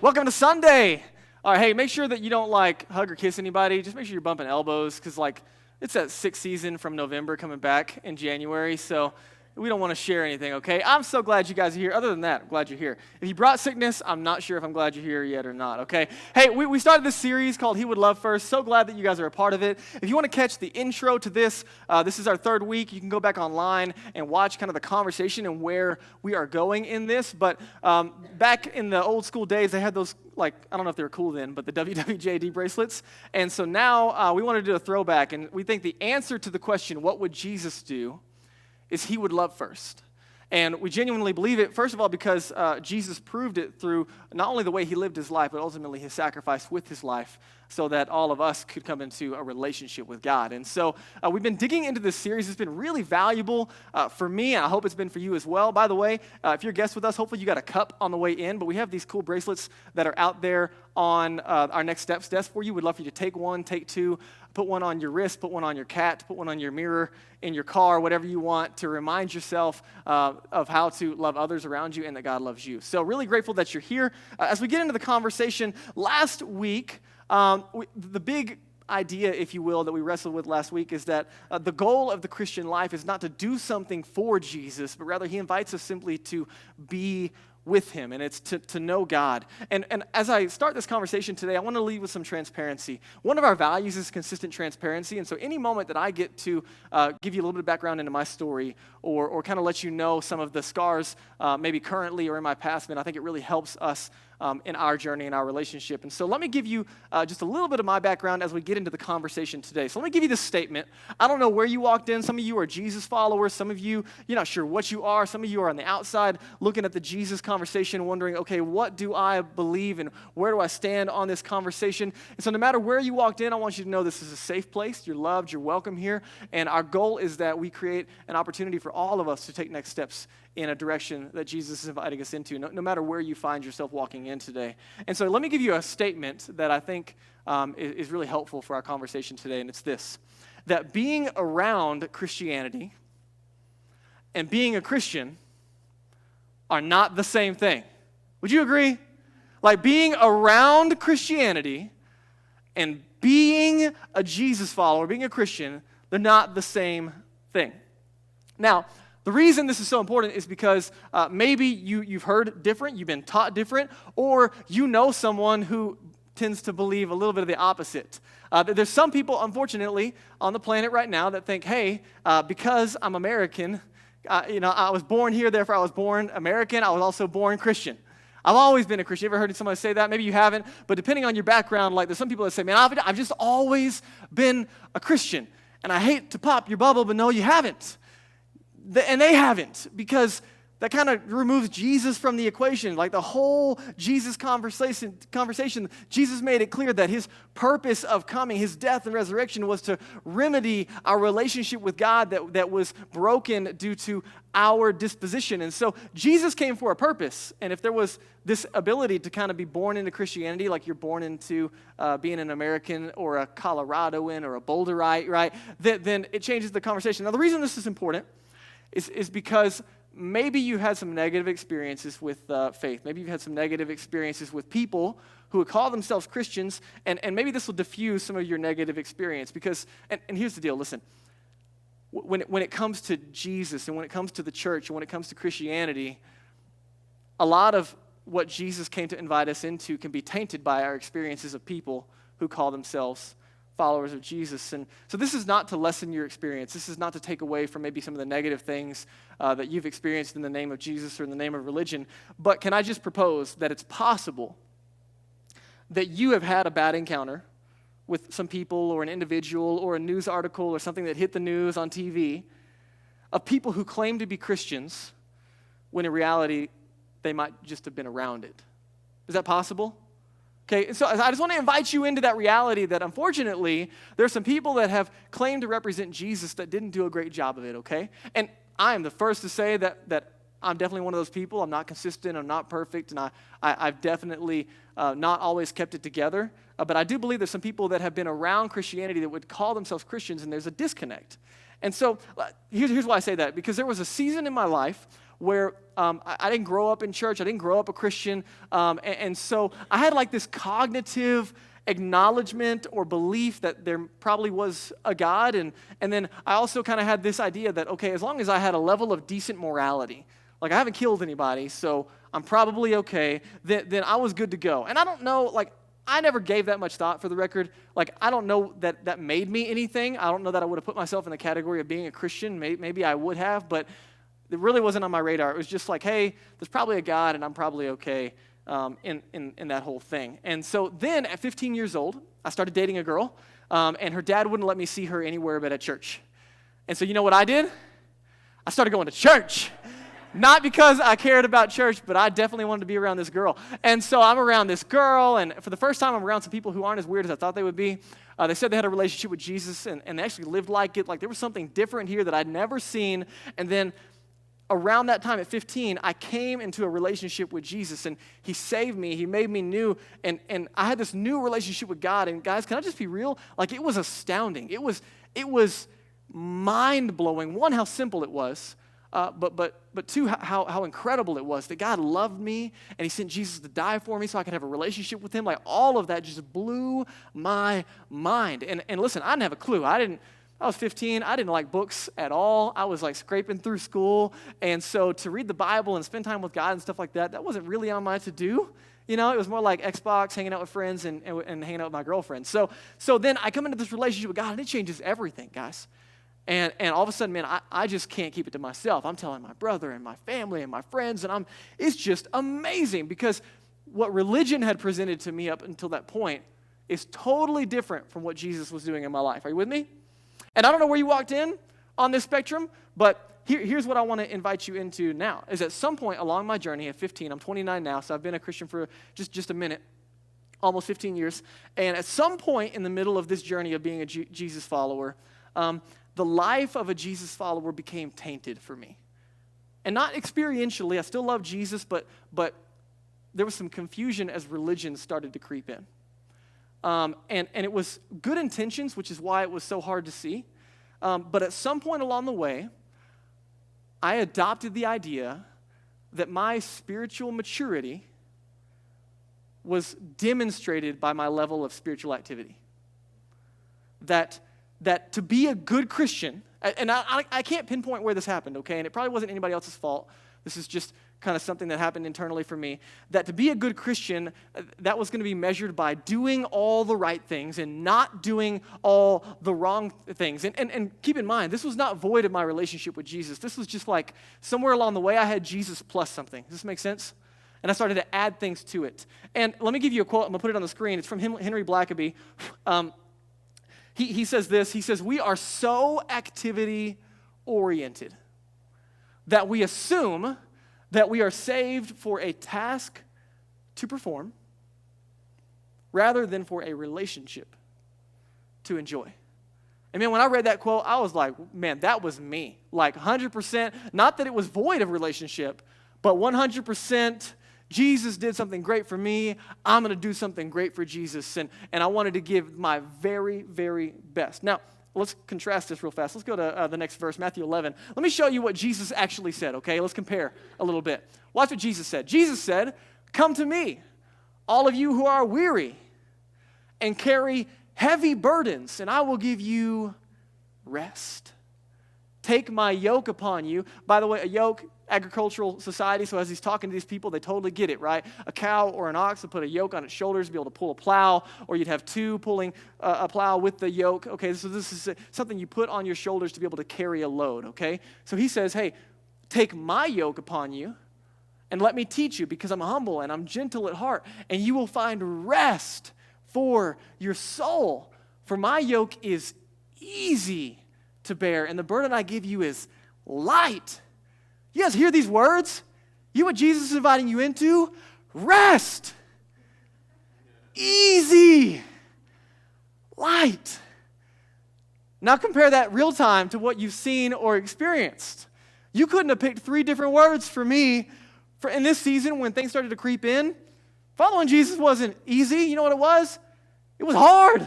Welcome to Sunday. All right, hey, make sure that you don't hug or kiss anybody. Just make sure you're bumping elbows because it's that sixth season from November coming back in January, so we don't want to share anything, okay? I'm so glad you guys are here. Other than that, I'm glad you're here. If you brought sickness, I'm not sure if I'm glad you're here yet or not, okay? Hey, we started this series called He Would Love First. So glad that you guys are a part of it. If you want to catch the intro to this, this is our third week. You can go back online and watch kind of the conversation and where we are going in this. But back in the old school days, they had those, I don't know if they were cool then, but the WWJD bracelets. And so now we want to do a throwback. And we think the answer to the question, what would Jesus do, is He would love first. And we genuinely believe it, first of all, because Jesus proved it through not only the way He lived His life, but ultimately His sacrifice with His life so that all of us could come into a relationship with God. And so we've been digging into this series. It's been really valuable for me, and I hope it's been for you as well. By the way, if you're a guest with us, hopefully you got a cup on the way in, but we have these cool bracelets that are out there on our Next Steps desk for you. We'd love for you to take one, take two, put one on your wrist, put one on your cat, put one on your mirror, in your car, whatever you want to remind yourself of how to love others around you and that God loves you. So really grateful that you're here. As we get into the conversation, last week, the big idea, if you will, that we wrestled with last week is that the goal of the Christian life is not to do something for Jesus, but rather He invites us simply to be with Him, and it's to know God. And as I start this conversation today, I want to lead with some transparency. One of our values is consistent transparency, and so any moment that I get to give you a little bit of background into my story or kind of let you know some of the scars maybe currently or in my past, then I think it really helps us in our journey, in our relationship. And so let me give you just a little bit of my background as we get into the conversation today. So let me give you this statement. I don't know where you walked in. Some of you are Jesus followers. Some of you, you're not sure what you are. Some of you are on the outside looking at the Jesus conversation, wondering, okay, what do I believe and where do I stand on this conversation? And so no matter where you walked in, I want you to know this is a safe place. You're loved. You're welcome here. And our goal is that we create an opportunity for all of us to take next steps in a direction that Jesus is inviting us into, no matter where you find yourself walking in today. And so let me give you a statement that I think is really helpful for our conversation today, and it's this, that being around Christianity and being a Christian are not the same thing. Would you agree? Like being around Christianity and being a Jesus follower, being a Christian, they're not the same thing. Now, the reason this is so important is because maybe you've heard different, you've been taught different, or you know someone who tends to believe a little bit of the opposite. There's some people, unfortunately, on the planet right now that think, hey, because I'm American, I was born here, therefore I was born American, I was also born Christian. I've always been a Christian. You ever heard somebody say that? Maybe you haven't, but depending on your background, there's some people that say, man, I've just always been a Christian. And I hate to pop your bubble, but no, you haven't. And they haven't, because that kind of removes Jesus from the equation. Like the whole Jesus conversation, Jesus made it clear that His purpose of coming, His death and resurrection, was to remedy our relationship with God that was broken due to our disposition. And so Jesus came for a purpose. And if there was this ability to kind of be born into Christianity, like you're born into being an American or a Coloradoan or a Boulderite, right, then it changes the conversation. Now, the reason this is important is because maybe you had some negative experiences with faith. Maybe you've had some negative experiences with people who would call themselves Christians, and maybe this will diffuse some of your negative experience. Because, and here's the deal, listen, when it comes to Jesus and when it comes to the church and when it comes to Christianity, a lot of what Jesus came to invite us into can be tainted by our experiences of people who call themselves followers of Jesus. And so this is not to lessen your experience. This is not to take away from maybe some of the negative things that you've experienced in the name of Jesus or in the name of religion. But can I just propose that it's possible that you have had a bad encounter with some people or an individual or a news article or something that hit the news on TV of people who claim to be Christians when in reality they might just have been around it. Is that possible? Okay, so I just want to invite you into that reality that unfortunately, there are some people that have claimed to represent Jesus that didn't do a great job of it, okay? And I am the first to say that I'm definitely one of those people. I'm not consistent, I'm not perfect, and I've definitely not always kept it together. But I do believe there's some people that have been around Christianity that would call themselves Christians, and there's a disconnect. And so here's why I say that, because there was a season in my life where I didn't grow up in church. I didn't grow up a Christian. And so I had like this cognitive acknowledgement or belief that there probably was a God. And then I also kind of had this idea that, okay, as long as I had a level of decent morality, like I haven't killed anybody, so I'm probably okay, then I was good to go. And I don't know, like, I never gave that much thought, for the record. Like, I don't know that made me anything. I don't know that I would have put myself in the category of being a Christian. Maybe I would have, but it really wasn't on my radar. It was just like, hey, there's probably a God, and I'm probably okay in that whole thing. And so then at 15 years old, I started dating a girl, and her dad wouldn't let me see her anywhere but at church. And so you know what I did? I started going to church. Not because I cared about church, but I definitely wanted to be around this girl. And so I'm around this girl, and for the first time, I'm around some people who aren't as weird as I thought they would be. They said they had a relationship with Jesus, and they actually lived like it. Like there was something different here that I'd never seen. And then around that time at 15, I came into a relationship with Jesus, and he saved me. He made me new, and I had this new relationship with God. And guys, can I just be real? Like it was astounding. It was mind-blowing. One, how simple it was. But two, how incredible it was that God loved me and he sent Jesus to die for me so I could have a relationship with him. Like all of that just blew my mind. And listen, I didn't have a clue. I was 15. I didn't like books at all. I was like scraping through school. And so to read the Bible and spend time with God and stuff like that wasn't really on my to-do. You know, it was more like Xbox, hanging out with friends and hanging out with my girlfriend. So then I come into this relationship with God and it changes everything, guys. And all of a sudden, man, I just can't keep it to myself. I'm telling my brother and my family and my friends, and it's just amazing because what religion had presented to me up until that point is totally different from what Jesus was doing in my life. Are you with me? And I don't know where you walked in on this spectrum, but here's what I want to invite you into now, is at some point along my journey at 15, I'm 29 now, so I've been a Christian for just a minute, almost 15 years, and at some point in the middle of this journey of being a Jesus follower, the life of a Jesus follower became tainted for me. And not experientially, I still love Jesus, but there was some confusion as religion started to creep in. And it was good intentions, which is why it was so hard to see. But at some point along the way, I adopted the idea that my spiritual maturity was demonstrated by my level of spiritual activity. That to be a good Christian, and I can't pinpoint where this happened, okay? And it probably wasn't anybody else's fault. This is just kind of something that happened internally for me. That to be a good Christian, that was going to be measured by doing all the right things and not doing all the wrong things. And keep in mind, this was not void of my relationship with Jesus. This was just like somewhere along the way I had Jesus plus something. Does this make sense? And I started to add things to it. And let me give you a quote. I'm going to put it on the screen. It's from Henry Blackaby. He says this. He says, "We are so activity-oriented that we assume that we are saved for a task to perform rather than for a relationship to enjoy." And man, when I read that quote, I was like, man, that was me. Like 100%, not that it was void of relationship, but 100%, Jesus did something great for me. I'm going to do something great for Jesus. And I wanted to give my very, very best. Now, let's contrast this real fast. Let's go to the next verse, Matthew 11. Let me show you what Jesus actually said, okay? Let's compare a little bit. Watch what Jesus said. Jesus said, "Come to me, all of you who are weary and carry heavy burdens, and I will give you rest. Take my yoke upon you." By the way, a yoke, agricultural society, so as he's talking to these people, they totally get it, right? A cow or an ox would put a yoke on its shoulders to be able to pull a plow, or you'd have two pulling a plow with the yoke. Okay, so this is something you put on your shoulders to be able to carry a load, okay? So he says, hey, take my yoke upon you and let me teach you, because I'm humble and I'm gentle at heart, and you will find rest for your soul. For my yoke is easy to bear, and the burden I give you is light. You guys hear these words? You know what Jesus is inviting you into? Rest. Easy. Light. Now compare that real time to what you've seen or experienced. You couldn't have picked 3 different words for me in this season when things started to creep in. Following Jesus wasn't easy. You know what it was? It was hard.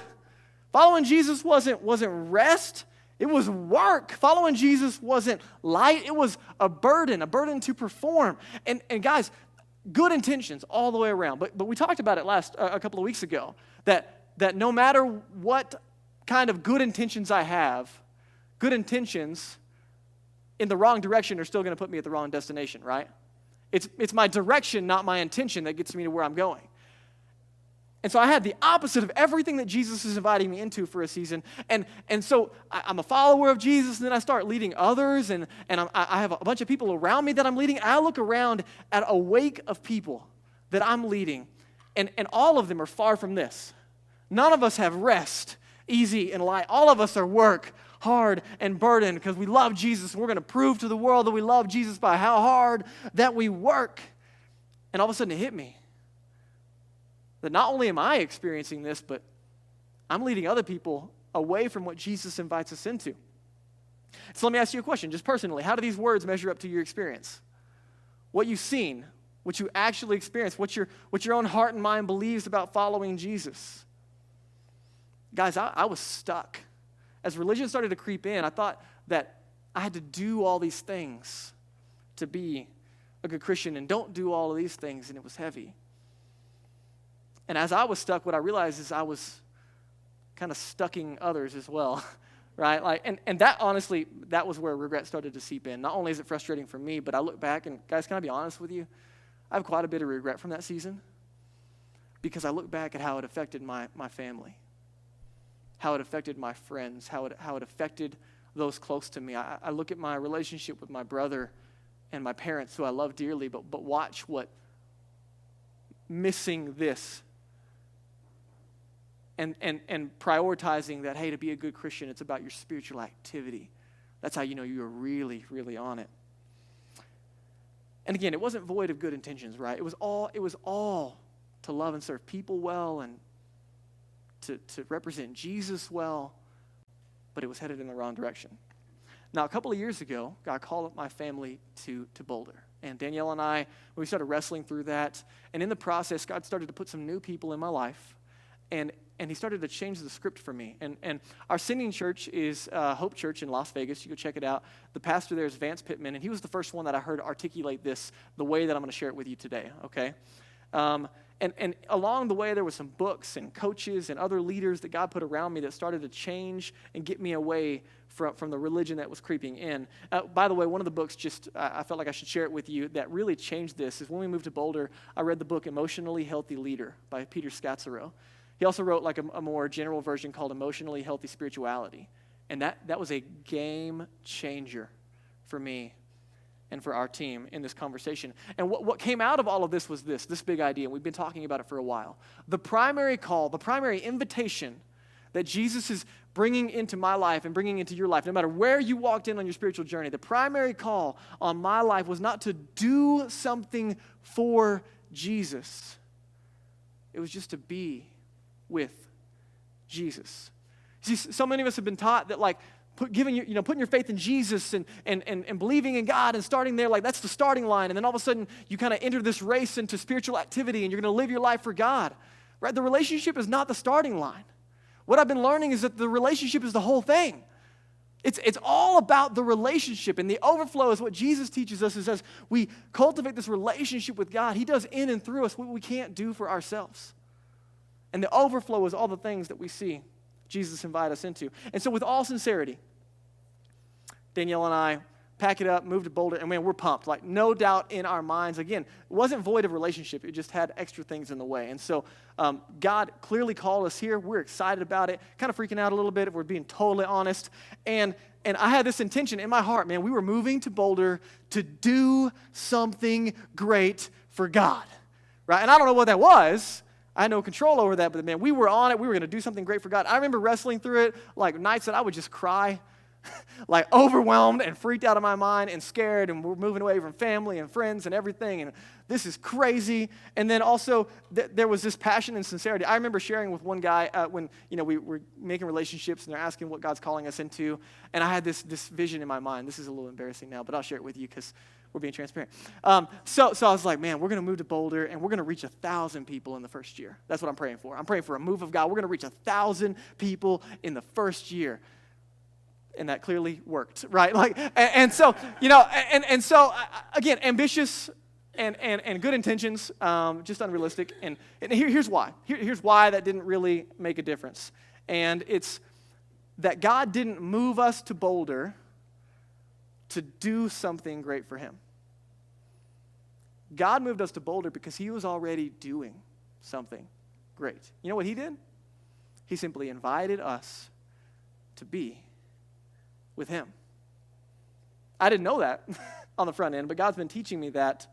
Following Jesus wasn't rest. It was work. Following Jesus wasn't light. It was a burden to perform. And guys, good intentions all the way around. But we talked about it a couple of weeks ago, that no matter what kind of good intentions I have, good intentions in the wrong direction are still going to put me at the wrong destination, right? It's my direction, not my intention, that gets me to where I'm going. And so I had the opposite of everything that Jesus is inviting me into for a season. And so I'm a follower of Jesus, and then I start leading others, and I have a bunch of people around me that I'm leading. I look around at a wake of people that I'm leading, and all of them are far from this. None of us have rest, easy and light. All of us are work, hard and burdened, because we love Jesus, and we're going to prove to the world that we love Jesus by how hard that we work. And all of a sudden it hit me that not only am I experiencing this, but I'm leading other people away from what Jesus invites us into. So let me ask you a question, just personally. How do these words measure up to your experience? What you've seen, what you actually experienced, what your own heart and mind believes about following Jesus. Guys, I was stuck. As religion started to creep in, I thought that I had to do all these things to be a good Christian, and don't do all of these things, and it was heavy. And as I was stuck, what I realized is I was kind of stucking others as well, right? And that, honestly, that was where regret started to seep in. Not only is it frustrating for me, but I look back, and guys, can I be honest with you? I have quite a bit of regret from that season, because I look back at how it affected my family, how it affected my friends, how it affected those close to me. I look at my relationship with my brother and my parents, who I love dearly, but watch what missing this and prioritizing that, hey, to be a good Christian, it's about your spiritual activity. That's how you know you're really, really on it. And again, it wasn't void of good intentions, right? It was all to love and serve people well, and to represent Jesus well, but it was headed in the wrong direction. Now, a couple of years ago, God called up my family to Boulder. And Danielle and I, we started wrestling through that. And in the process, God started to put some new people in my life. And he started to change the script for me. And our sending church is Hope Church in Las Vegas. You go check it out. The pastor there is Vance Pittman, and he was the first one that I heard articulate this the way that I'm going to share it with you today, okay? And along the way, there were some books and coaches and other leaders that God put around me that started to change and get me away from the religion that was creeping in. By the way, one of the books, I felt like I should share it with you, that really changed this is when we moved to Boulder, I read the book Emotionally Healthy Leader by Peter Scazzaro. He also wrote like a more general version called Emotionally Healthy Spirituality. And that was a game changer for me and for our team in this conversation. And what came out of all of this was this big idea, and we've been talking about it for a while. The primary call, the primary invitation that Jesus is bringing into my life and bringing into your life, no matter where you walked in on your spiritual journey, the primary call on my life was not to do something for Jesus. It was just to be with Jesus. See, so many of us have been taught that putting your faith in Jesus and believing in God and starting there, that's the starting line. And then all of a sudden you kind of enter this race into spiritual activity, and you're going to live your life for God, right? The relationship is not the starting line. What I've been learning is that the relationship is the whole thing. It's all about the relationship, and the overflow is what Jesus teaches us, is as we cultivate this relationship with God, he does in and through us what we can't do for ourselves. And the overflow is all the things that we see Jesus invite us into. And so with all sincerity, Danielle and I pack it up, move to Boulder, and man, we're pumped. No doubt in our minds. Again, it wasn't void of relationship. It just had extra things in the way. And so God clearly called us here. We're excited about it, kind of freaking out a little bit if we're being totally honest. And I had this intention in my heart, man, we were moving to Boulder to do something great for God, right? And I don't know what that was. I had no control over that, but man, we were on it. We were going to do something great for God. I remember wrestling through it, nights that I would just cry, overwhelmed and freaked out of my mind and scared, and we're moving away from family and friends and everything, and this is crazy. And then also, there was this passion and sincerity. I remember sharing with one guy when we were making relationships, and they're asking what God's calling us into, and I had this vision in my mind. This is a little embarrassing now, but I'll share it with you because we're being transparent. So I was like, man, we're going to move to Boulder, and we're going to reach 1,000 people in the first year. That's what I'm praying for. I'm praying for a move of God. We're going to reach 1,000 people in the first year. and that clearly worked, right? And so, again, ambitious and good intentions, just unrealistic. And here's why. Here's why that didn't really make a difference. And it's that God didn't move us to Boulder to do something great for him. God moved us to Boulder because he was already doing something great. You know what he did? He simply invited us to be with him. I didn't know that on the front end, but God's been teaching me that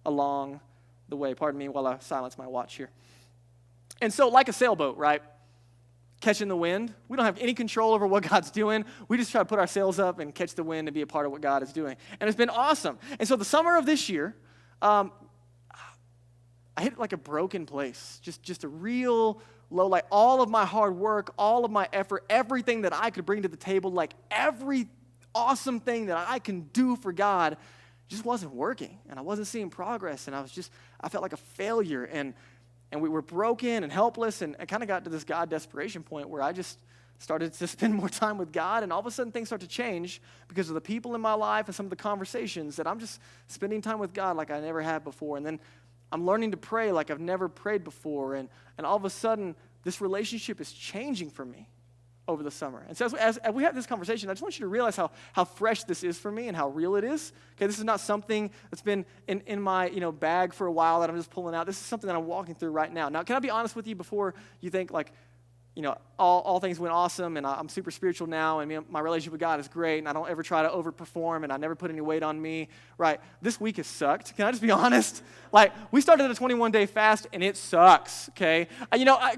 along the way. Pardon me while I silence my watch here. And so, like a sailboat, right? Catching the wind. We don't have any control over what God's doing. We just try to put our sails up and catch the wind and be a part of what God is doing. And it's been awesome. And so the summer of this year, I hit like a broken place. Just a real low, like all of my hard work, all of my effort, everything that I could bring to the table, like every awesome thing that I can do for God just wasn't working. And I wasn't seeing progress. And I felt like a failure. And we were broken and helpless, and I kind of got to this God desperation point where I just started to spend more time with God, and all of a sudden things start to change because of the people in my life and some of the conversations that I'm just spending time with God like I never had before. And then I'm learning to pray like I've never prayed before, and all of a sudden this relationship is changing for me over the summer. And so as we have this conversation, I just want you to realize how fresh this is for me and how real it is. Okay, this is not something that's been in my bag for a while that I'm just pulling out. This is something that I'm walking through right now. Now, can I be honest with you before you think like, all things went awesome and I'm super spiritual now and my relationship with God is great and I don't ever try to overperform and I never put any weight on me, right? This week has sucked. Can I just be honest? Like, we started a 21-day fast and it sucks, okay?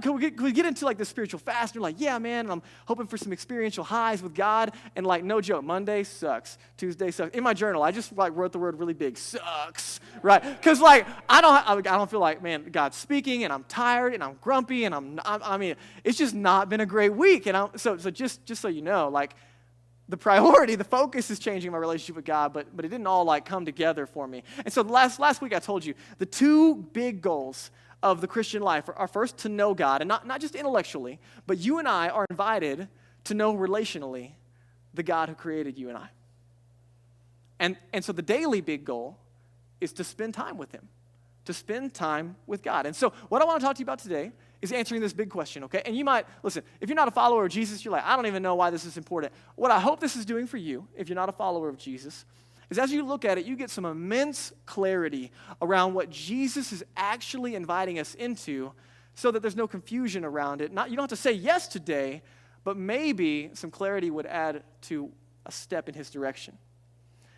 Could we get into like the spiritual fast? And you're like, yeah, man, and I'm hoping for some experiential highs with God. And like, no joke, Monday sucks. Tuesday sucks. In my journal, I just like wrote the word really big, sucks, right? Because like, I don't feel like, man, God's speaking and I'm tired and I'm grumpy and it's just not been a great week. And so just so you know, like, the priority, the focus is changing my relationship with God, but it didn't all like come together for me. And so last week I told you the two big goals of the Christian life are first to know God, and not just intellectually, but you and I are invited to know relationally the God who created you and I. And so the daily big goal is to spend time with him, to spend time with God. And so what I want to talk to you about today is answering this big question, okay? And you might, listen, if you're not a follower of Jesus, you're like, I don't even know why this is important. What I hope this is doing for you, if you're not a follower of Jesus, is as you look at it, you get some immense clarity around what Jesus is actually inviting us into so that there's no confusion around it. You don't have to say yes today, but maybe some clarity would add to a step in his direction.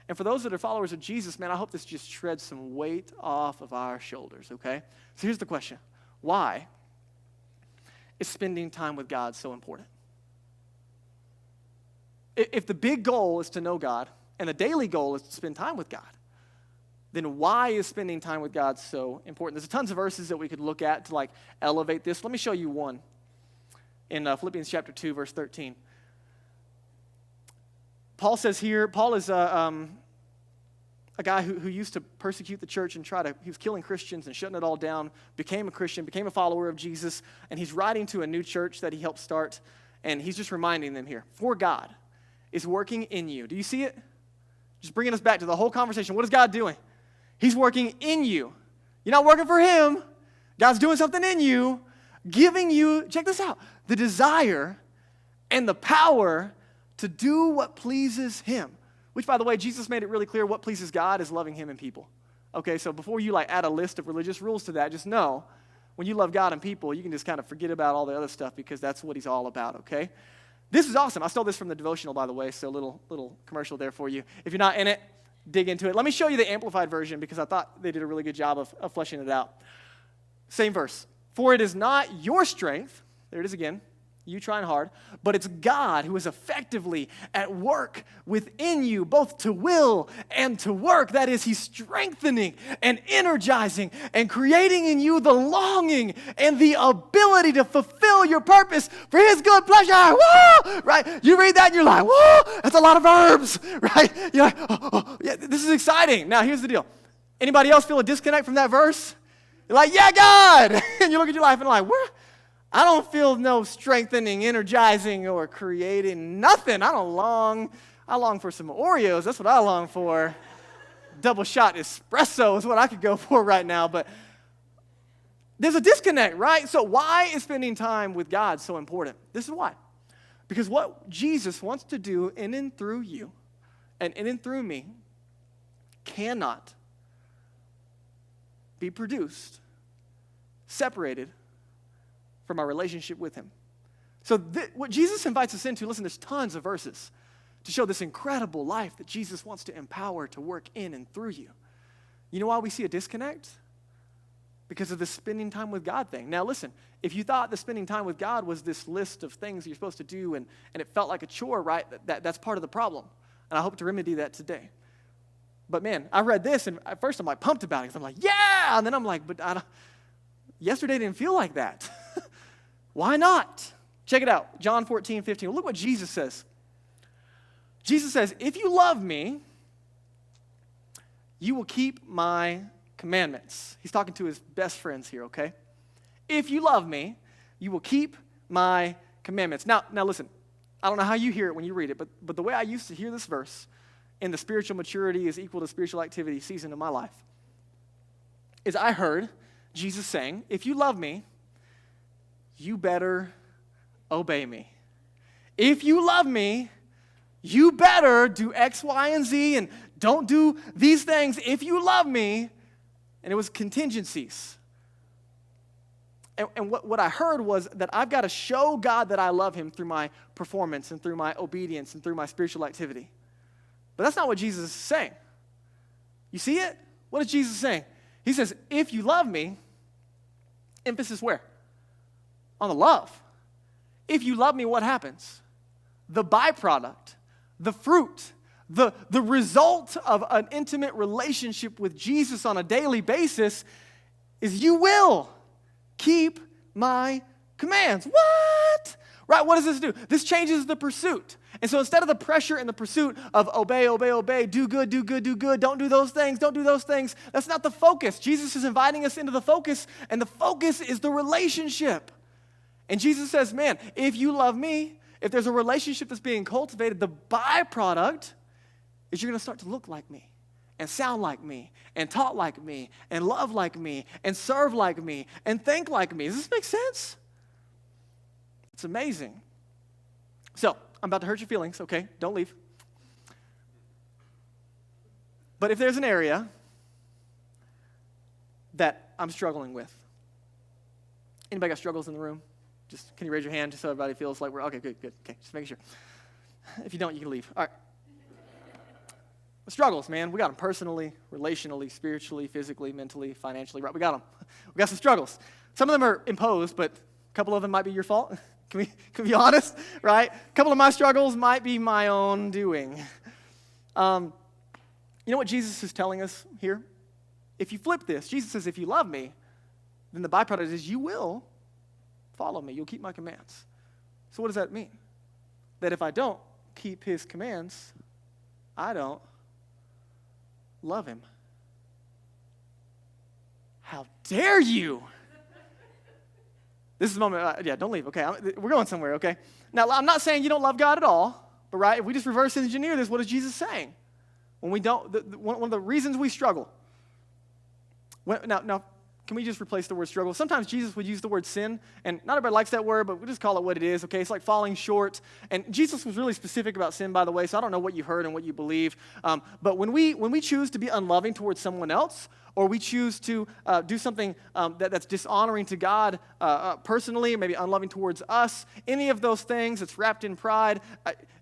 And for those that are followers of Jesus, man, I hope this just shreds some weight off of our shoulders, okay? So here's the question. Why is spending time with God so important? If the big goal is to know God and the daily goal is to spend time with God, then why is spending time with God so important? There's tons of verses that we could look at to like elevate this. Let me show you one in Philippians chapter 2, verse 13. Paul says here, Paul is a guy who used to persecute the church and he was killing Christians and shutting it all down, became a Christian, became a follower of Jesus, and he's writing to a new church that he helped start, and he's just reminding them here, for God is working in you. Do you see it? Just bringing us back to the whole conversation. What is God doing? He's working in you. You're not working for him. God's doing something in you, giving you, check this out, the desire and the power to do what pleases him. Which, by the way, Jesus made it really clear what pleases God is loving him and people. Okay, so before you like add a list of religious rules to that, just know when you love God and people, you can just kind of forget about all the other stuff because that's what he's all about, okay? This is awesome. I stole this from the devotional, by the way, so a little commercial there for you. If you're not in it, dig into it. Let me show you the Amplified version because I thought they did a really good job of fleshing it out. Same verse. For it is not your strength, there it is again, you trying hard, but it's God who is effectively at work within you, both to will and to work. That is, he's strengthening and energizing and creating in you the longing and the ability to fulfill your purpose for his good pleasure. Woo! Right? You read that and you're like, whoa, that's a lot of verbs, right? You're like, yeah, this is exciting. Now, here's the deal. Anybody else feel a disconnect from that verse? You're like, yeah, God. And you look at your life and you're like, where? I don't feel no strengthening, energizing, or creating nothing. I long for some Oreos. That's what I long for. Double shot espresso is what I could go for right now. But there's a disconnect, right? So why is spending time with God so important? This is why. Because what Jesus wants to do in and through you and in and through me cannot be produced, separated from our relationship with him. So what Jesus invites us into, listen, there's tons of verses to show this incredible life that Jesus wants to empower to work in and through you. You know why we see a disconnect? Because of the spending time with God thing. Now listen, if you thought the spending time with God was this list of things you're supposed to do and it felt like a chore, right, that's part of the problem. And I hope to remedy that today. But man, I read this and at first I'm like pumped about it because I'm like, yeah! And then I'm like, but yesterday didn't feel like that. Why not? Check it out, John 14:15. Look what Jesus says. Jesus says, if you love me, you will keep my commandments. He's talking to his best friends here, okay? If you love me, you will keep my commandments. Now listen, I don't know how you hear it when you read it, but the way I used to hear this verse in the spiritual maturity is equal to spiritual activity season of my life is I heard Jesus saying, if you love me, you better obey me. If you love me, you better do X, Y, and Z and don't do these things if you love me. And it was contingencies. And what I heard was that I've got to show God that I love him through my performance and through my obedience and through my spiritual activity. But that's not what Jesus is saying. You see it? What is Jesus saying? He says, if you love me, emphasis where? On the love. If you love me, what happens? The byproduct, the fruit, the result of an intimate relationship with Jesus on a daily basis is you will keep my commands. What? Right, what does this do? This changes the pursuit. And so instead of the pressure and the pursuit of obey, obey, obey, do good, do good, do good, don't do those things, that's not the focus. Jesus is inviting us into the focus, and the focus is the relationship. And Jesus says, man, if you love me, if there's a relationship that's being cultivated, the byproduct is you're going to start to look like me and sound like me and talk like me and love like me and serve like me and think like me. Does this make sense? It's amazing. So, I'm about to hurt your feelings, okay? Don't leave. But if there's an area that I'm struggling with, anybody got struggles in the room? Just, can you raise your hand just so everybody feels like we're, okay, good, okay, just making sure. If you don't, you can leave. All right. Struggles, man, we got them personally, relationally, spiritually, physically, mentally, financially, right? We got them. We got some struggles. Some of them are imposed, but a couple of them might be your fault. Can we be honest, right? A couple of my struggles might be my own doing. You know what Jesus is telling us here? If you flip this, Jesus says, if you love me, then the byproduct is you will follow me. You'll keep my commands. So what does that mean? That if I don't keep his commands, I don't love him. How dare you? This is the moment, don't leave, okay? We're going somewhere, okay? Now, I'm not saying you don't love God at all, but right, if we just reverse engineer this, what is Jesus saying? When we don't, one of the reasons we struggle. Now, can we just replace the word struggle? Sometimes Jesus would use the word sin, and not everybody likes that word, but we'll just call it what it is, okay? It's like falling short. And Jesus was really specific about sin, by the way, so I don't know what you heard and what you believe. But when we choose to be unloving towards someone else, or we choose to do something that's dishonoring to God personally, or maybe unloving towards us, any of those things that's wrapped in pride,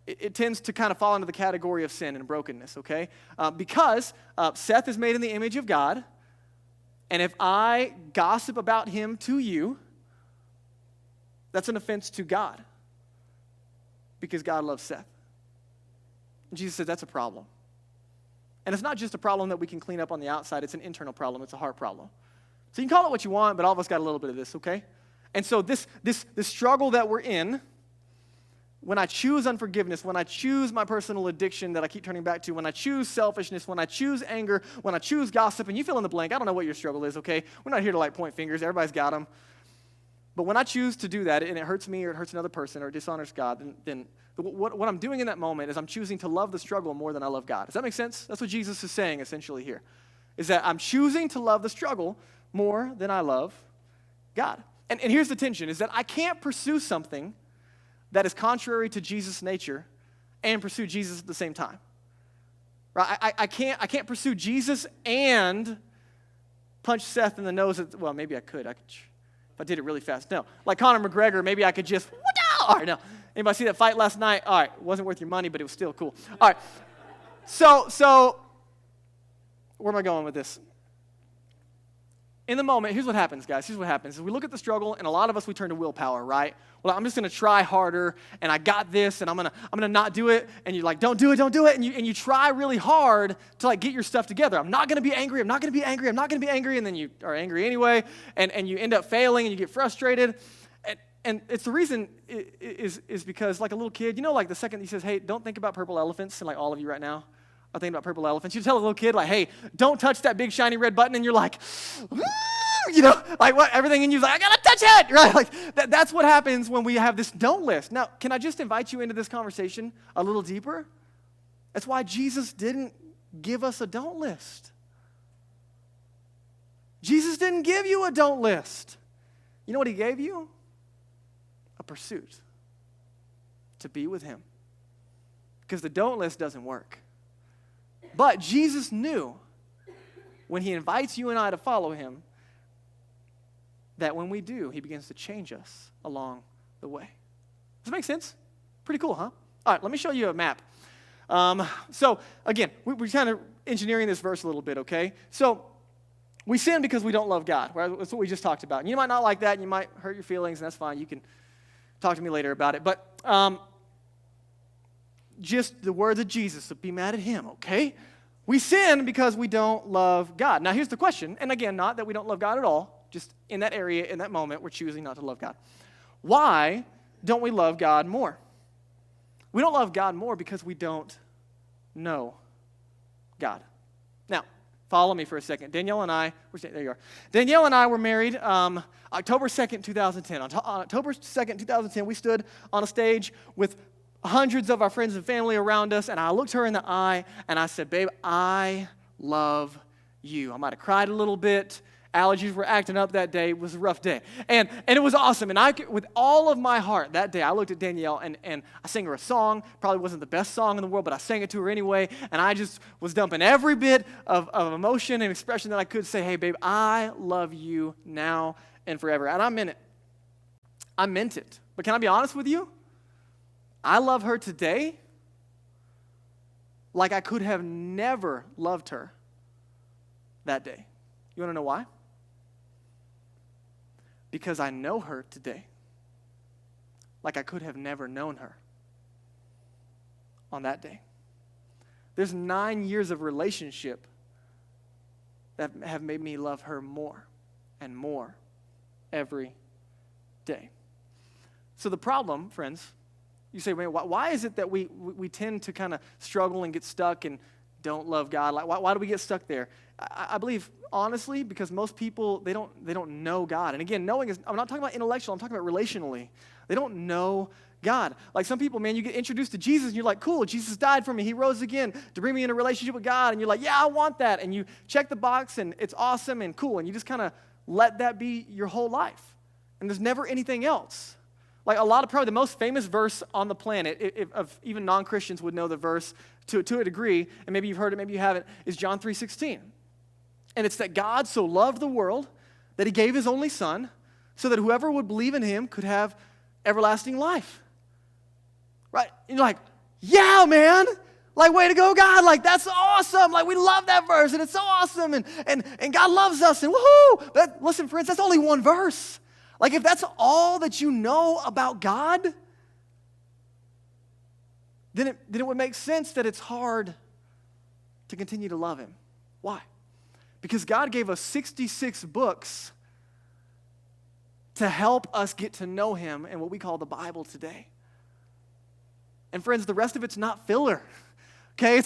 it tends to kind of fall into the category of sin and brokenness, okay? Because Seth is made in the image of God, and if I gossip about him to you, that's an offense to God because God loves Seth. And Jesus said that's a problem. And it's not just a problem that we can clean up on the outside. It's an internal problem. It's a heart problem. So you can call it what you want, but all of us got a little bit of this, okay? And so this struggle that we're in, when I choose unforgiveness, when I choose my personal addiction that I keep turning back to, when I choose selfishness, when I choose anger, when I choose gossip, and you fill in the blank, I don't know what your struggle is, okay? We're not here to point fingers. Everybody's got them. But when I choose to do that and it hurts me or it hurts another person or it dishonors God, then what I'm doing in that moment is I'm choosing to love the struggle more than I love God. Does that make sense? That's what Jesus is saying essentially here, is that I'm choosing to love the struggle more than I love God. And here's the tension, is that I can't pursue something that is contrary to Jesus' nature and pursue Jesus at the same time. Right? I can't pursue Jesus and punch Seth in the nose. Well, maybe I could. If I did it really fast. No. Like Conor McGregor, maybe I could just, all right, no. Anybody see that fight last night? All right, it wasn't worth your money, but it was still cool. All right. So where am I going with this? In the moment, here's what happens, guys. Here's what happens. Is we look at the struggle, and a lot of us, we turn to willpower, right? Well, I'm just going to try harder, and I got this, and I'm gonna not do it, and you're like, don't do it, and you try really hard to like get your stuff together. I'm not going to be angry, and then you are angry anyway, and you end up failing, and you get frustrated, and it's the reason is because like a little kid, like the second he says, hey, don't think about purple elephants, and like all of you right now are thinking about purple elephants. You tell a little kid like, hey, don't touch that big shiny red button, and you're like, like what? Everything in you's like, I gotta touch it, right? Like that's what happens when we have this don't list. Now, can I just invite you into this conversation a little deeper? That's why Jesus didn't give us a don't list. Jesus didn't give you a don't list. You know what he gave you? A pursuit to be with him. Because the don't list doesn't work. But Jesus knew when he invites you and I to follow him that when we do, he begins to change us along the way. Does that make sense? Pretty cool, huh? All right, let me show you a map. So again, we're kind of engineering this verse a little bit, okay? So we sin because we don't love God, right? That's what we just talked about. And you might not like that, and you might hurt your feelings, and that's fine. You can talk to me later about it. But just the words of Jesus, so be mad at him, okay? We sin because we don't love God. Now, here's the question, and again, not that we don't love God at all, just in that area, in that moment, we're choosing not to love God. Why don't we love God more? We don't love God more because we don't know God. Now, follow me for a second. Danielle and I, there you are. Danielle and I were married October 2nd, 2010. On October 2nd, 2010, we stood on a stage with hundreds of our friends and family around us, and I looked her in the eye, and I said, babe, I love you. I might have cried a little bit. Allergies were acting up that day. It was a rough day. And it was awesome. And with all of my heart that day, I looked at Danielle and I sang her a song. Probably wasn't the best song in the world, but I sang it to her anyway. And I just was dumping every bit of emotion and expression that I could, say, hey, babe, I love you now and forever. And I meant it. I meant it. But can I be honest with you? I love her today like I could have never loved her that day. You want to know why? Because I know her today like I could have never known her on that day. There's 9 years of relationship that have made me love her more and more every day. So the problem, friends, you say, why is it that we tend to kind of struggle and get stuck and don't love God? Like, why do we get stuck there? I believe, honestly, because most people, they don't know God. And again, knowing is, I'm not talking about intellectual, I'm talking about relationally. They don't know God. Like some people, man, you get introduced to Jesus and you're like, cool, Jesus died for me. He rose again to bring me in a relationship with God. And you're like, yeah, I want that. And you check the box and it's awesome and cool. And you just kind of let that be your whole life. And there's never anything else. Like probably the most famous verse on the planet, of even non-Christians would know the verse to a degree, and maybe you've heard it, maybe you haven't, is John 3:16. And it's that God so loved the world that he gave his only son so that whoever would believe in him could have everlasting life. Right? And you're like, yeah, man. Like, way to go, God. Like, that's awesome. Like, we love that verse, and it's so awesome, and God loves us, and woohoo. But listen, friends, that's only one verse. Like, if that's all that you know about God, then it would make sense that it's hard to continue to love him. Why? Because God gave us 66 books to help us get to know him in what we call the Bible today. And friends, the rest of it's not filler. Okay,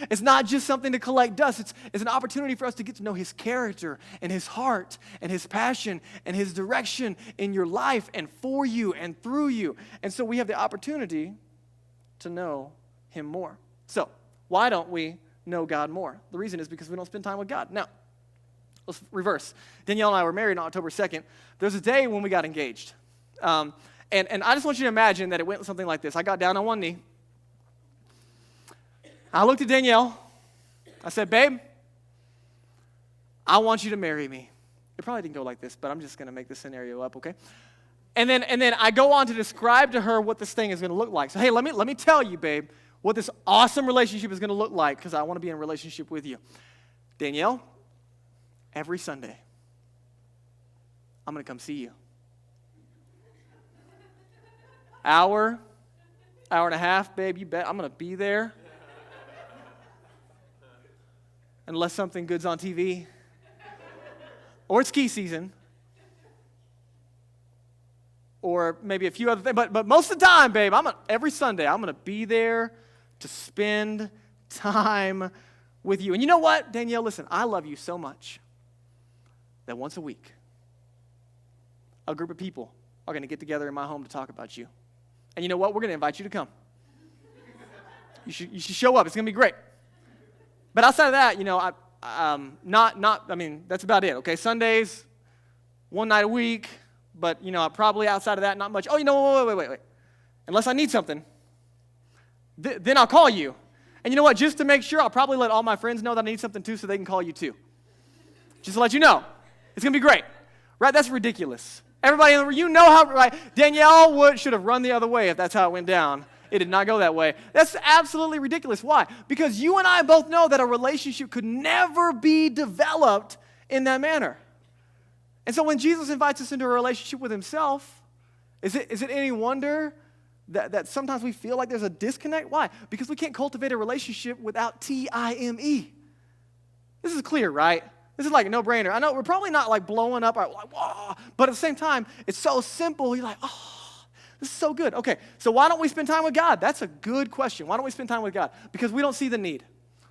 it's not just something to collect dust. It's an opportunity for us to get to know his character and his heart and his passion and his direction in your life and for you and through you. And so we have the opportunity to know him more. So why don't we know God more? The reason is because we don't spend time with God. Now, let's reverse. Danielle and I were married on October 2nd. There's a day when we got engaged. And I just want you to imagine that it went something like this. I got down on one knee. I looked at Danielle. I said, babe, I want you to marry me. It probably didn't go like this, but I'm just going to make this scenario up, okay? And then I go on to describe to her what this thing is going to look like. So, hey, let me tell you, babe, what this awesome relationship is going to look like because I want to be in a relationship with you. Danielle, every Sunday, I'm going to come see you. Hour and a half, babe, you bet I'm going to be there. Unless something good's on TV. Or it's ski season. Or maybe a few other things. But most of the time, babe, every Sunday, I'm going to be there to spend time with you. And you know what, Danielle, listen, I love you so much that once a week, a group of people are going to get together in my home to talk about you. And you know what? We're going to invite you to come. You should show up. It's going to be great. But outside of that, that's about it, okay? Sundays, one night a week, but, probably outside of that, not much. Oh, wait. Unless I need something, then I'll call you. And you know what? Just to make sure, I'll probably let all my friends know that I need something too so they can call you too. Just to let you know. It's going to be great. Right? That's ridiculous. Everybody in the room, you know how, right? Danielle should have run the other way if that's how it went down. It did not go that way. That's absolutely ridiculous. Why? Because you and I both know that a relationship could never be developed in that manner. And so when Jesus invites us into a relationship with himself, is it any wonder that sometimes we feel like there's a disconnect? Why? Because we can't cultivate a relationship without time. This is clear, right? This is like a no-brainer. I know we're probably not like blowing up, like, whoa, but at the same time, it's so simple. You're like, this is so good. Okay, so why don't we spend time with God? That's a good question. Why don't we spend time with God? Because we don't see the need.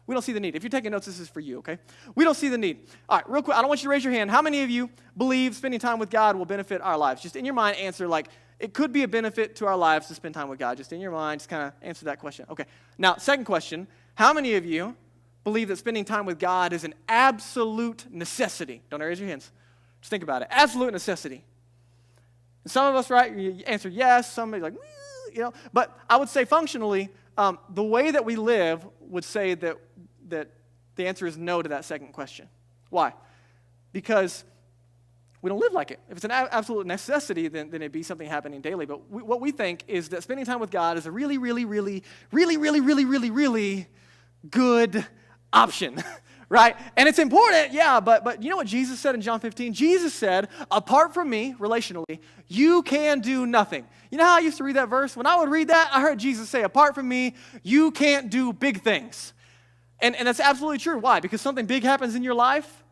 We don't see the need. If you're taking notes, this is for you, okay? We don't see the need. All right, real quick, I don't want you to raise your hand. How many of you believe spending time with God will benefit our lives? Just in your mind, answer like, it could be a benefit to our lives to spend time with God. Just in your mind, just kind of answer that question. Okay, now, second question, how many of you believe that spending time with God is an absolute necessity? Don't raise your hands. Just think about it. Absolute necessity. And some of us, right, you answer yes. Somebody's like, But I would say functionally, the way that we live would say that the answer is no to that second question. Why? Because we don't live like it. If it's an absolute necessity, then it'd be something happening daily. But what we think is that spending time with God is a really, really, really, really, really, really, really, really good option, right? And it's important, yeah, but you know what Jesus said in John 15? Jesus said, apart from me, relationally, you can do nothing. You know how I used to read that verse? When I would read that, I heard Jesus say, apart from me, you can't do big things. And that's absolutely true. Why? Because something big happens in your life,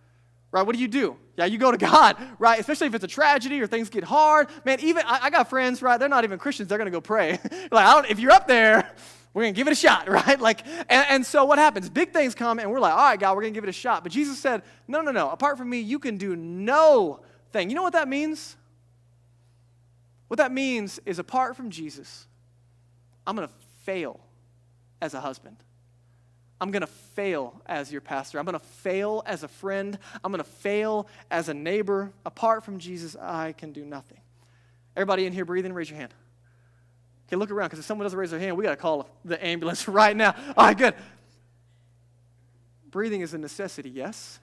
right? What do? Yeah, you go to God, right? Especially if it's a tragedy or things get hard. Man, even, I got friends, right? They're not even Christians. They're going to go pray. If you're up there, we're going to give it a shot, right? And so what happens? Big things come, and we're like, all right, God, we're going to give it a shot. But Jesus said, no. Apart from me, you can do no thing. You know what that means? What that means is apart from Jesus, I'm going to fail as a husband. I'm going to fail as your pastor. I'm going to fail as a friend. I'm going to fail as a neighbor. Apart from Jesus, I can do nothing. Everybody in here breathing, raise your hand. Okay, look around, because if someone doesn't raise their hand, we got to call the ambulance right now. All right, good. Breathing is a necessity, yes?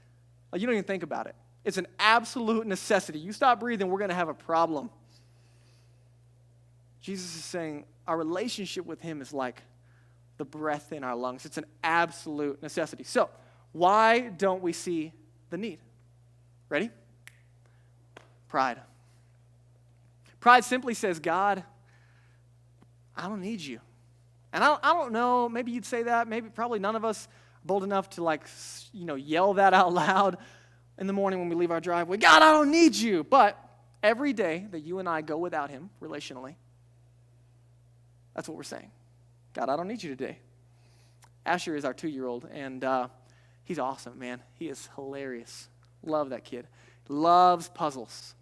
You don't even think about it. It's an absolute necessity. You stop breathing, we're going to have a problem. Jesus is saying our relationship with him is like the breath in our lungs. It's an absolute necessity. So, why don't we see the need? Ready? Pride. Pride simply says, God, I don't need you. And I don't know, maybe you'd say that, probably none of us bold enough to yell that out loud in the morning when we leave our driveway. God, I don't need you. But every day that you and I go without him relationally, that's what we're saying. God, I don't need you today. Asher is our 2-year-old, and he's awesome, man. He is hilarious. Love that kid. Loves puzzles.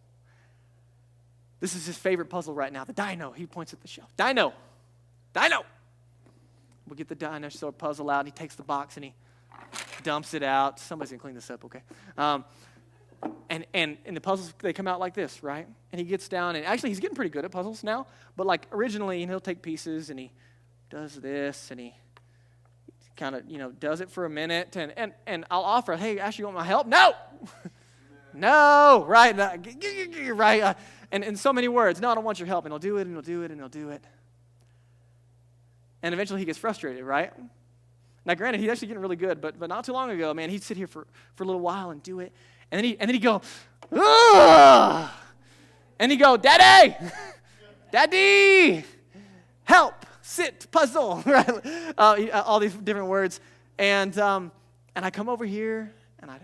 This is his favorite puzzle right now, the dino. He points at the shelf. Dino. Dino. We'll get the dinosaur puzzle out, and he takes the box, and he dumps it out. Somebody's going to clean this up, okay? And the puzzles, they come out like this, right? And he gets down, and actually he's getting pretty good at puzzles now, but like originally, he'll take pieces, and he does this, and he kind of, does it for a minute, and I'll offer, hey, Ashley, you want my help? No! No, right? Right? And in so many words, no, I don't want your help, and he'll do it, and he'll do it, and he'll do it. And eventually he gets frustrated, right? Now, granted, he's actually getting really good, but not too long ago, man, he'd sit here for a little while and do it, and then he'd go, ugh! And he'd go, Daddy! Daddy! Help! Sit! Puzzle! Right? All these different words. And I come over here, and I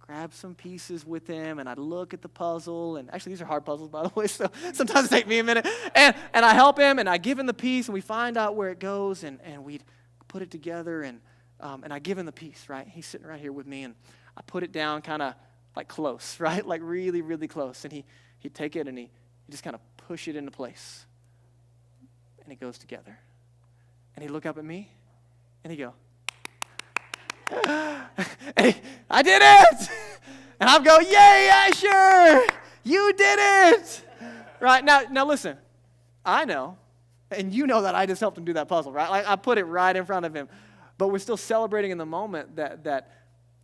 grab some pieces with him, and I'd look at the puzzle, and actually these are hard puzzles, by the way, so sometimes it takes me a minute, and I help him, and I give him the piece, and we find out where it goes, and we'd put it together, and I give him the piece, right? He's sitting right here with me, and I put it down kind of like close, right? Like really, really close, and he'd take it, and he just kind of push it into place, and it goes together, and he'd look up at me, and he'd go, I did it! And I'd go, yay, Asher! You did it! Right, now listen, I know, and you know that I just helped him do that puzzle, right? Like I put it right in front of him, but we're still celebrating in the moment that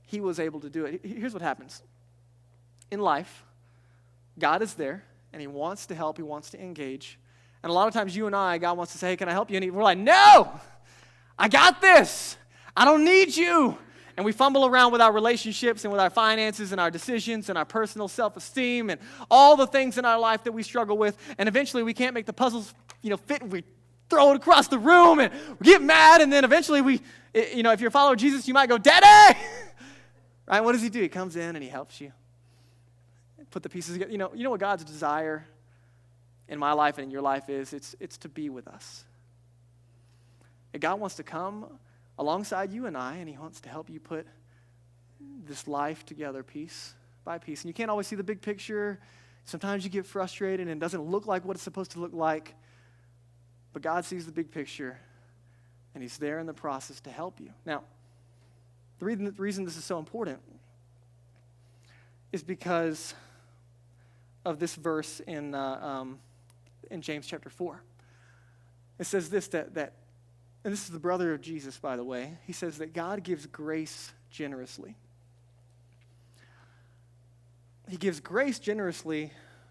he was able to do it. Here's what happens. In life, God is there, and he wants to help, he wants to engage, and a lot of times you and I, God wants to say, hey, can I help you? And we're like, no! I got this! I don't need you. And we fumble around with our relationships and with our finances and our decisions and our personal self-esteem and all the things in our life that we struggle with. And eventually we can't make the puzzles, fit, and we throw it across the room and we get mad. And then eventually if you're a follower of Jesus, you might go, Daddy! Right? What does he do? He comes in and he helps you put the pieces together. You know what God's desire in my life and in your life is? It's to be with us. And God wants to come alongside you and I, and he wants to help you put this life together piece by piece. And you can't always see the big picture. Sometimes you get frustrated and it doesn't look like what it's supposed to look like. But God sees the big picture, and he's there in the process to help you. Now, the reason this is so important is because of this verse in James chapter 4. It says this, that and this is the brother of Jesus, by the way. He says that God gives grace generously. He gives grace generously,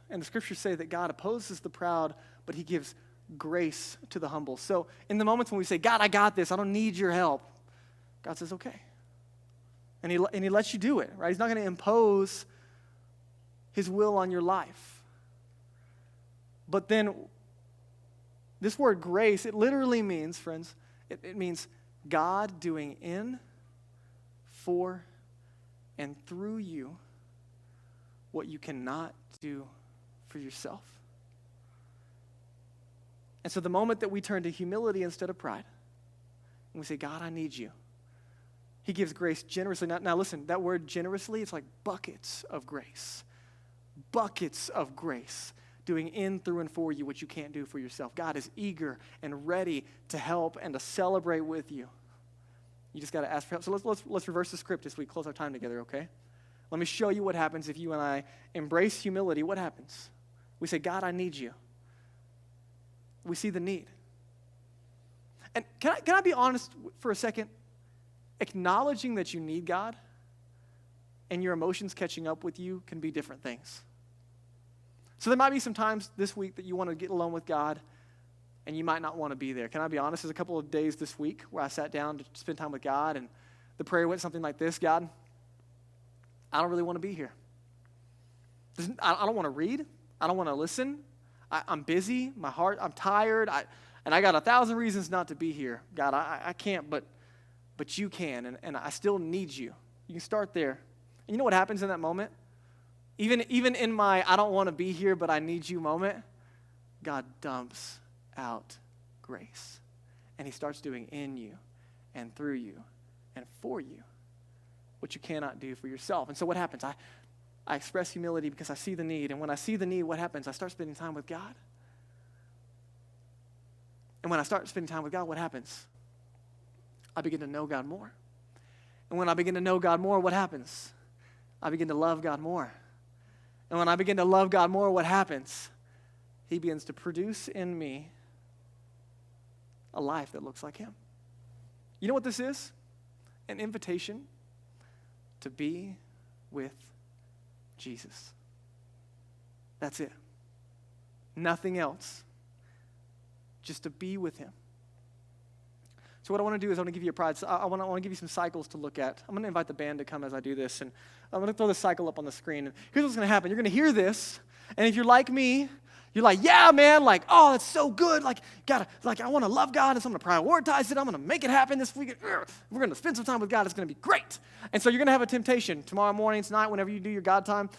and the scriptures say that God opposes the proud, but he gives grace to the humble. So in the moments when we say, God, I got this, I don't need your help, God says, okay. And he lets you do it, right? He's not going to impose his will on your life. But then this word grace, it literally means, friends, it means God doing in, for, and through you what you cannot do for yourself. And so the moment that we turn to humility instead of pride, and we say, God, I need you, he gives grace generously. Now listen, that word generously, it's like buckets of grace. Buckets of grace. Doing in, through, and for you what you can't do for yourself. God is eager and ready to help and to celebrate with you. You just got to ask for help. So let's reverse the script as we close our time together, okay? Let me show you what happens if you and I embrace humility. What happens? We say, God, I need you. We see the need. And can I be honest for a second? Acknowledging that you need God and your emotions catching up with you can be different things. So there might be some times this week that you want to get alone with God and you might not want to be there. Can I be honest? There's a couple of days this week where I sat down to spend time with God, and the prayer went something like this: God, I don't really want to be here. I don't want to read. I don't want to listen. I'm busy. My heart, I'm tired. And I got 1,000 reasons not to be here. God, I can't, but you can, and I still need you. You can start there. And you know what happens in that moment? Even in my I don't want to be here, but I need you moment, God dumps out grace. And he starts doing in you and through you and for you, what you cannot do for yourself. And so what happens? I express humility because I see the need. And when I see the need, what happens? I start spending time with God. And when I start spending time with God, what happens? I begin to know God more. And when I begin to know God more, what happens? I begin to love God more. And when I begin to love God more, what happens? He begins to produce in me a life that looks like him. You know what this is? An invitation to be with Jesus. That's it. Nothing else. Just to be with him. So what I want to do is I want to give you a pride. I want to give you some cycles to look at. I'm going to invite the band to come as I do this, and I'm going to throw the cycle up on the screen. And here's what's going to happen. You're going to hear this, and if you're like me, you're like, yeah, man, like, oh, that's so good. Like, I want to love God, and so I'm going to prioritize it. I'm going to make it happen this week. We're going to spend some time with God. It's going to be great. And so you're going to have a temptation tomorrow morning, tonight, whenever you do your God time.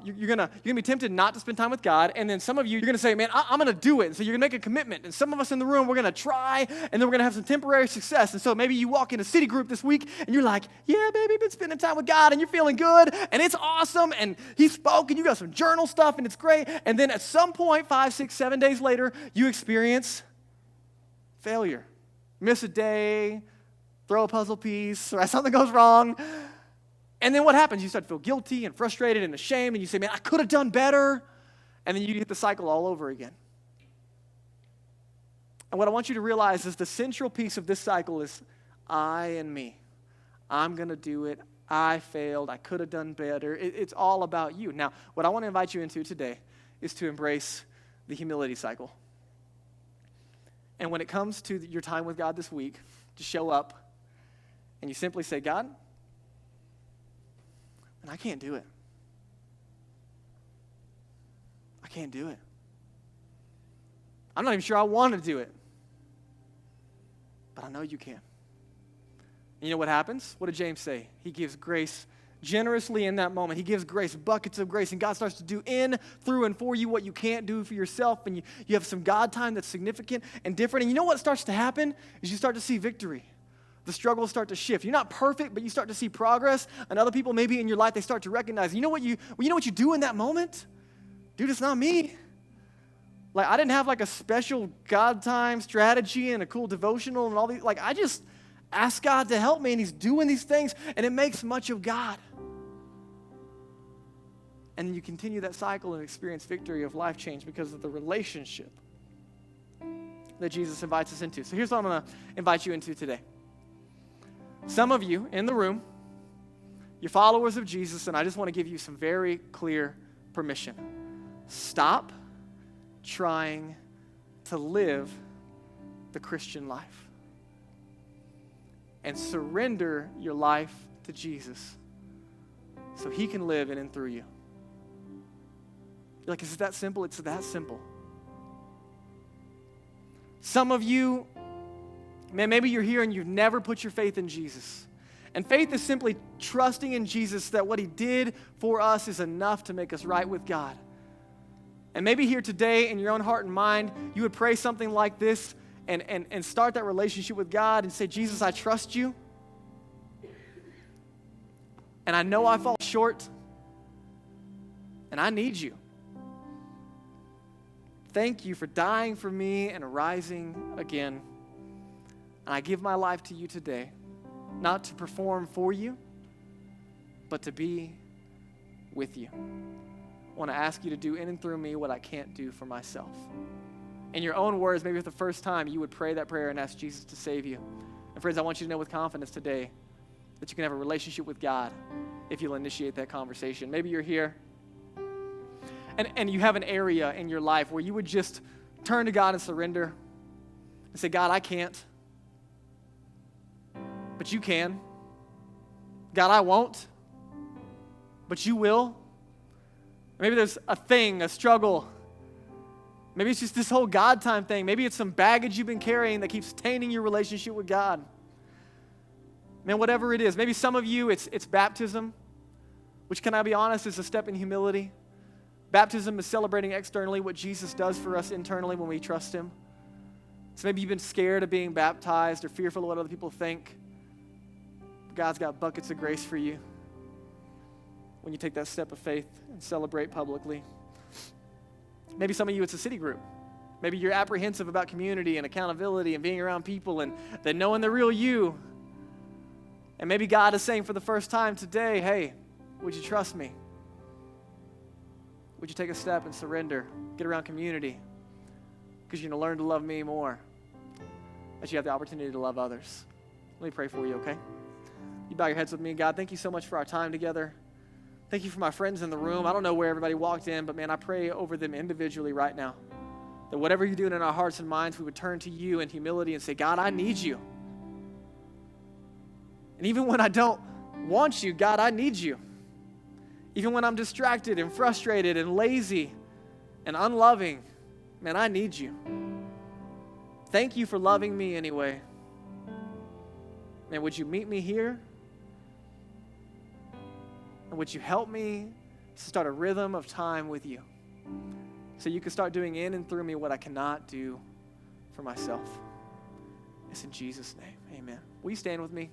You're going to be tempted not to spend time with God. And then some of you, you're going to say, man, I'm going to do it. And so you're going to make a commitment. And some of us in the room, we're going to try, and then we're going to have some temporary success. And so maybe you walk in a city group this week, and you're like, yeah, baby, been spending time with God, and you're feeling good, and it's awesome, and he spoke, and you got some journal stuff, and it's great. And then at some point, 5, 6, 7 days later, you experience failure. Miss a day, throw a puzzle piece, or something goes wrong. And then what happens? You start to feel guilty and frustrated and ashamed, and you say, man, I could have done better. And then you hit the cycle all over again. And what I want you to realize is the central piece of this cycle is I and me. I'm going to do it. I failed. I could have done better. It's all about you. Now, what I want to invite you into today is to embrace the humility cycle. And when it comes to your time with God this week, just show up and you simply say, God, and I can't do it. I can't do it. I'm not even sure I want to do it. But I know you can. And you know what happens? What did James say? He gives grace generously in that moment. He gives grace, buckets of grace, and God starts to do in, through, and for you what you can't do for yourself, and you have some God time that's significant and different. And you know what starts to happen? Is you start to see victory. The struggles start to shift. You're not perfect, but you start to see progress. And other people maybe in your life, they start to recognize, you know what you do in that moment? Dude, it's not me. Like, I didn't have like a special God time strategy and a cool devotional and all these. Like, I just asked God to help me, and he's doing these things, and it makes much of God. And then you continue that cycle and experience victory of life change because of the relationship that Jesus invites us into. So here's what I'm going to invite you into today. Some of you in the room, you're followers of Jesus, and I just want to give you some very clear permission. Stop trying to live the Christian life and surrender your life to Jesus so he can live in and through you. You're like, is it that simple? It's that simple. Some of you, man, maybe you're here and you've never put your faith in Jesus. And faith is simply trusting in Jesus that what he did for us is enough to make us right with God. And maybe here today in your own heart and mind, you would pray something like this and start that relationship with God and say, Jesus, I trust you. And I know I fall short. And I need you. Thank you for dying for me and rising again. And I give my life to you today, not to perform for you, but to be with you. I want to ask you to do in and through me what I can't do for myself. In your own words, maybe for the first time, you would pray that prayer and ask Jesus to save you. And friends, I want you to know with confidence today that you can have a relationship with God if you'll initiate that conversation. Maybe you're here and you have an area in your life where you would just turn to God and surrender and say, God, I can't. But you can. God, I won't. But you will. Maybe there's a thing, a struggle. Maybe it's just this whole God time thing. Maybe it's some baggage you've been carrying that keeps tainting your relationship with God. Man, whatever it is. Maybe some of you, it's baptism, which, can I be honest, is a step in humility. Baptism is celebrating externally what Jesus does for us internally when we trust him. So maybe you've been scared of being baptized or fearful of what other people think. God's got buckets of grace for you when you take that step of faith and celebrate publicly. Maybe some of you, it's a city group. Maybe you're apprehensive about community and accountability and being around people and then knowing the real you. And maybe God is saying for the first time today, hey, would you trust me? Would you take a step and surrender? Get around community because you're going to learn to love me more as you have the opportunity to love others. Let me pray for you, okay? You bow your heads with me. God, thank you so much for our time together. Thank you for my friends in the room. I don't know where everybody walked in, but man, I pray over them individually right now. That whatever you're doing in our hearts and minds, we would turn to you in humility and say, God, I need you. And even when I don't want you, God, I need you. Even when I'm distracted and frustrated and lazy and unloving, man, I need you. Thank you for loving me anyway. Man, would you meet me here? And would you help me to start a rhythm of time with you so you can start doing in and through me what I cannot do for myself? It's in Jesus' name. Amen. Will you stand with me?